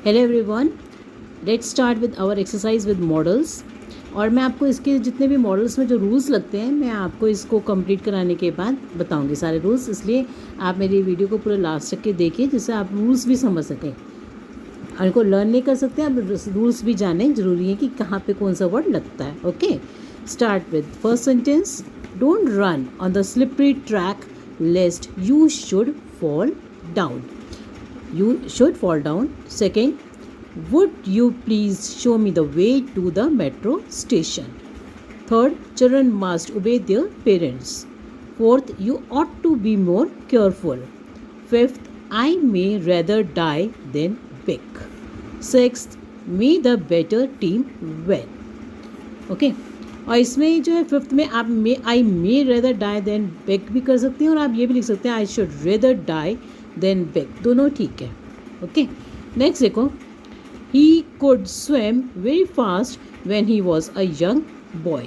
Hello everyone, let's start with our exercise with modals. और मैं आपको इसके जितने भी मॉडल्स में जो रूल्स लगते हैं मैं आपको इसको कंप्लीट कराने के बाद बताऊंगी सारे रूल्स, इसलिए आप मेरी वीडियो को पूरा लास्ट तक के देखिए जिससे आप रूल्स भी समझ सकें। और इनको लर्न नहीं कर सकते आप, रूल्स भी जाने जरूरी है कि कहाँ पे कौन सा वर्ड लगता है। Okay, start with first sentence. Don't run on the slippery track लेस्ट you should fall down. You should fall down. Second, would you please show me the way to the metro station? Third, children must obey their parents. Fourth, you ought to be more careful. Fifth, I may rather die than beg. Sixth, may the better team win. Okay? और इसमें जो है fifth में आप आई मे rather die than bag भी कर सकते हैं और आप ये भी लिख सकते हैं I should rather die than beg, दोनों ठीक है। ओके, नेक्स्ट देखो। He could swim very fast when he was a young boy.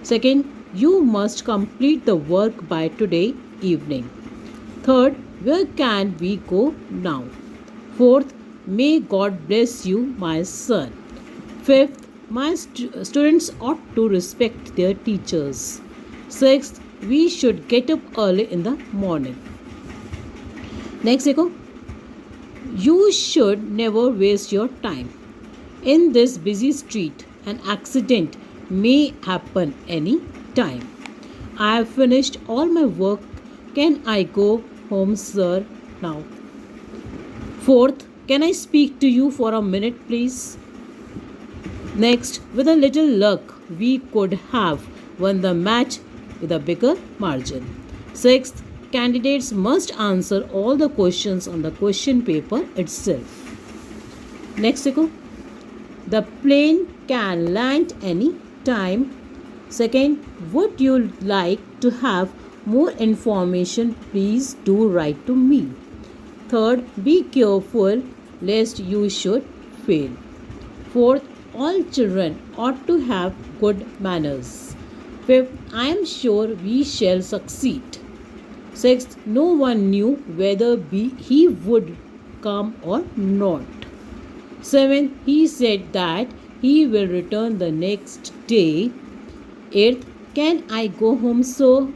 Second, you must complete the work by today evening. Third, where can we go now? Fourth, may God bless you my son. Fifth, my students ought to respect their teachers. Sixth, we should get up early in the morning. Next देखो, you should never waste your time. In this busy street, an accident may happen any time. I have finished all my work. Can I go home, sir, now? Fourth, can I speak to you for a minute, please? Next, with a little luck, we could have won the match with a bigger margin. Sixth, candidates must answer all the questions on the question paper itself. Next, देखो, the plane can land any time. Second, would you like to have more information? Please do write to me. Third, be careful lest you should fail. Fourth, all children ought to have good manners. Fifth, I am sure we shall succeed. Sixth, no one knew whether he would come or not. Seventh, he said that he will return the next day. Eighth, can I go home soon?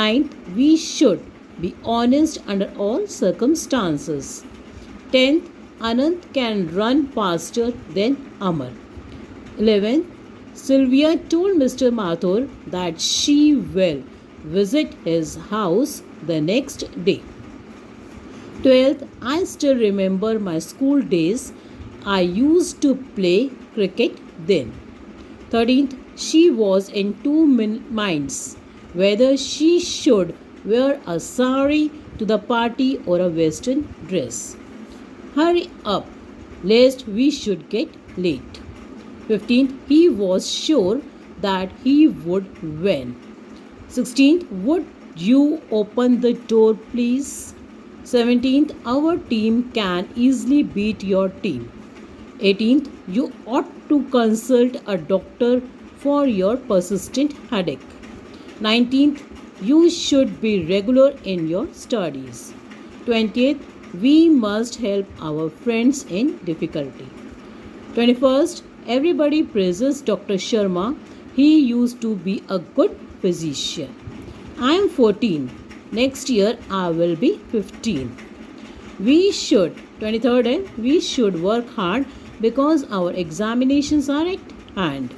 Ninth, we should be honest under all circumstances. 10th, Anant can run faster than Amar. 11th, Sylvia told Mr. Mathur that she will visit his house the next day. 12th, I still remember my school days. I used to play cricket then. 13th, she was in two minds whether she should wear a sari to the party or a western dress. Hurry up, lest we should get late. 15th, he was sure that he would win. 16th, would you open the door, please? 17th, our team can easily beat your team. 18th, you ought to consult a doctor for your persistent headache. 19th, you should be regular in your studies. 20th, we must help our friends in difficulty. 21st, everybody praises Dr. Sharma. He used to be a good physician. I am 14. Next year I will be 15. We should, 23rd, we should work hard because our examinations are at hand.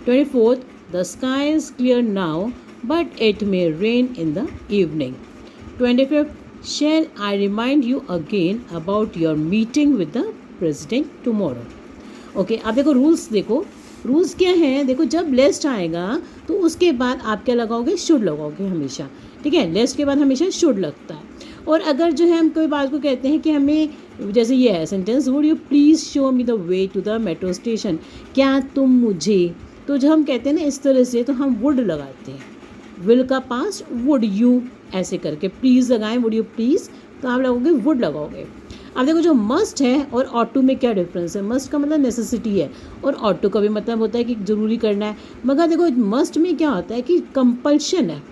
24th, the sky is clear now, but it may rain in the evening. 25th, shall I remind you again about your meeting with the president tomorrow? Okay, आप देखो rules, देखो rules क्या है। देखो, जब लेस्ट आएगा तो उसके बाद आप क्या लगाओगे? शुड लगाओगे हमेशा, ठीक है। लेस्ट के बाद हमेशा शुड लगता है। और अगर जो है हम कोई बात को कहते हैं कि हमें, जैसे ये है sentence, would you please show me the way to the metro station, क्या तुम मुझे, तो जो हम कहते हैं ना इस तरह से, तो हम वुड लगाते हैं। विल का पास्ट वुड यू ऐसे करके, प्लीज़ लगाएं, वुड यू प्लीज़, तो आप लगोगे वुड लगाओगे। अब देखो, जो मस्ट है और ऑट टू में क्या डिफरेंस है? मस्ट का मतलब नेसेसिटी है और ऑट टू का भी मतलब होता है कि ज़रूरी करना है। मगर देखो, मस्ट में क्या होता है कि कंपल्शन है,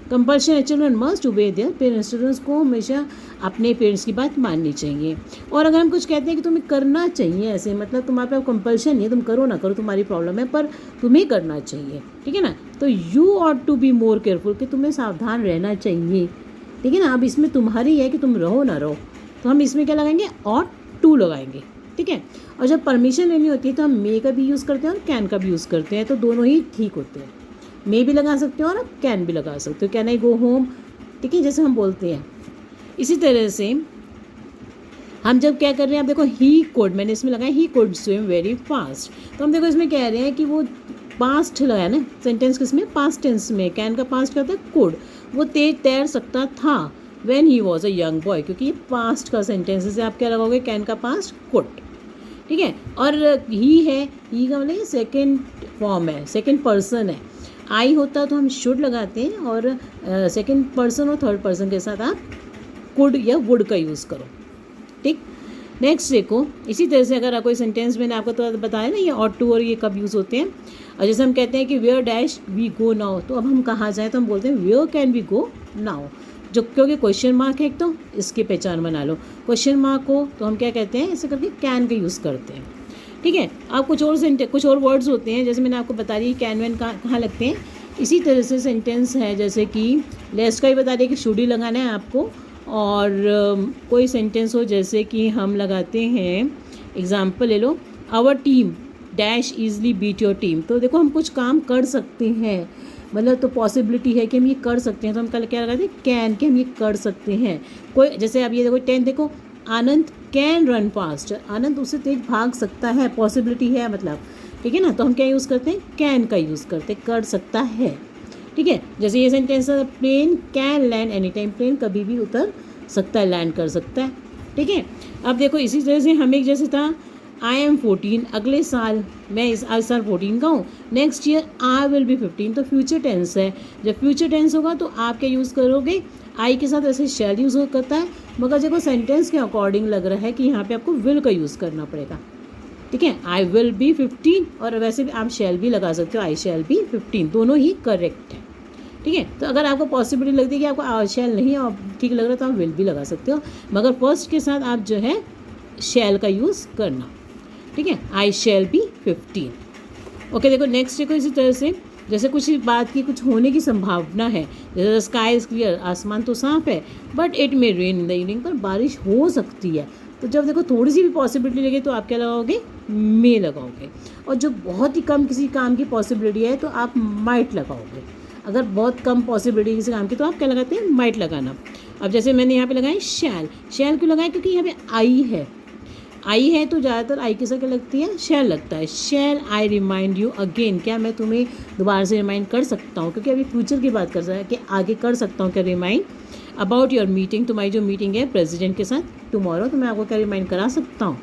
कंपल्शन चिल्ड्रन मस्ट ओबे देयर पेरेंट्स, स्टूडेंट्स को हमेशा अपने पेरेंट्स की बात माननी चाहिए। और अगर हम कुछ कहते हैं कि तुम्हें करना चाहिए, ऐसे मतलब तुम्हारे पे कंपल्शन नहीं है, तुम करो ना करो तुम्हारी प्रॉब्लम है, पर तुम्हें करना चाहिए, ठीक है ना। तो you ought to be more careful, कि तुम्हें सावधान रहना चाहिए, ठीक है ना। अब इसमें तुम्हारी है कि तुम रहो ना रहो, तो हम इसमें क्या लगाएंगे, ऑट टू लगाएंगे, ठीक है। और जब परमिशन लेनी होती है तो हम मे का भी यूज़ करते हैं और कैन का भी यूज़ करते हैं, तो दोनों ही ठीक होते हैं। मे भी लगा सकते हो और आप कैन भी लगा सकते हो, कैन आई गो होम, ठीक है, जैसे हम बोलते हैं। इसी तरह से हम जब क्या कर रहे हैं, आप देखो ही कोड, मैंने इसमें लगाया ही कोड स्विम वेरी फास्ट, तो हम देखो इसमें कह रहे हैं कि वो पास्ट लगाया ना, सेंटेंस किसमें, पास्ट टेंस में। कैन का पास्ट क्या होता है, कोड, वो तेज तैर सकता था when he was a young boy, क्योंकि ये पास्ट का सेंटेंस है, आप क्या लगाओगे, कैन का पास्ट कुड, ठीक है। और ही है, ही का मतलब सेकेंड फॉर्म है, सेकेंड पर्सन है। आई होता तो हम शुड लगाते हैं, और सेकेंड पर्सन और थर्ड पर्सन के साथ आप कुड या वुड का यूज़ करो, ठीक। नेक्स्ट देखो, इसी तरह से अगर कोई सेंटेंस मैंने आपको तो बताया ना, ये ऑट टू और ये कब यूज़ होते हैं। और जैसे हम कहते हैं कि where dash we go now, तो अब हम कहाँ जाएँ, तो हम बोलते हैं where can we go now, जो क्योंकि क्वेश्चन मार्क है एक, तो इसकी पहचान बना लो। क्वेश्चन मार्क हो तो हम क्या कहते हैं, ऐसे करके कैन का यूज़ करते हैं, ठीक है। अब कुछ और वर्ड्स होते हैं, जैसे मैंने आपको बता दी कैन वैन कहाँ लगते हैं। इसी तरह से सेंटेंस है, जैसे कि लेस्ट का ही बता दिया कि शुड ही लगाना है आपको। और कोई सेंटेंस हो, जैसे कि हम लगाते हैं, एग्जाम्पल ले लो, our team dash easily beat your team, तो देखो हम कुछ काम कर सकते हैं, मतलब तो पॉसिबिलिटी है कि हम ये कर सकते हैं, तो हम कल क्या लगाते हैं, कैन, के हम ये कर सकते हैं। कोई जैसे अब ये देखो 10 देखो, आनंद कैन रन फास्ट, आनंद उससे तेज भाग सकता है, पॉसिबिलिटी है मतलब, ठीक है ना। तो हम क्या यूज़ करते हैं, कैन का यूज़ करते हैं, कर सकता है, ठीक है। जैसे ये सेंटेंस है, plane can land any time, plane कभी भी उतर सकता है, लैंड कर सकता है, ठीक है। अब देखो इसी तरह से हम एक जैसे था, आई एम 14, अगले साल मैं इस साल 14 का हूँ, next year I will B 15, तो फ्यूचर टेंस है। जब फ्यूचर टेंस होगा तो आप क्या यूज़ करोगे, आई के साथ ऐसे शैल यूज़ करता है, मगर देखो सेंटेंस के अकॉर्डिंग लग रहा है कि यहाँ पे आपको विल का यूज़ करना पड़ेगा, ठीक है। आई विल बी 15, और वैसे भी आप शैल भी लगा सकते हो, आई शैल बी 15, दोनों ही करेक्ट है, ठीक है। तो अगर आपको पॉसिबिलिटी लगती है कि आपको आई शैल नहीं ठीक लग रहा, तो आप विल भी लगा सकते हो, मगर फर्स्ट के साथ आप जो है शैल का यूज़ करना, ठीक है। आई शैल बी 15, ओके। देखो नेक्स्ट देखो, इसी तरह से जैसे कुछ बात की कुछ होने की संभावना है, जैसे स्काई इज़ क्लियर, आसमान तो साफ है, but it may rain in the evening, पर बारिश हो सकती है। तो जब देखो थोड़ी सी भी पॉसिबिलिटी लगे तो आप क्या लगाओगे, मे लगाओगे। और जो बहुत ही कम किसी काम की पॉसिबिलिटी है तो आप माइट लगाओगे। अगर बहुत कम पॉसिबिलिटी किसी काम की तो आप क्या लगाते हैं, माइट लगाना। अब जैसे मैंने यहाँ पे लगाया शैल, शैल क्यों लगाया, क्योंकि यहाँ पे आई है, आई है तो ज़्यादातर आई के साथ क्या लगती है, शैल लगता है। शैल आई रिमाइंड यू अगेन, क्या मैं तुम्हें दोबारा से रिमाइंड कर सकता हूँ, क्योंकि अभी फ्यूचर की बात कर रहा है कि आगे कर सकता हूँ क्या रिमाइंड, अबाउट योर मीटिंग, तुम्हारी जो मीटिंग है प्रेसिडेंट के साथ टुमारो, तो मैं आपको क्या रिमाइंड करा सकता हूँ,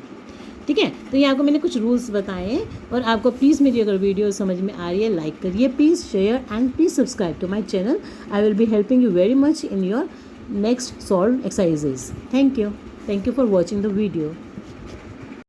ठीक है। तो ये आपको मैंने कुछ रूल्स बताए हैं, और आपको प्लीज़ मेरी अगर वीडियो समझ में आ रही है, लाइक करिए please, share and please subscribe to my channel. I will be helping you very much in your next solve exercises. Thank you for watching the video.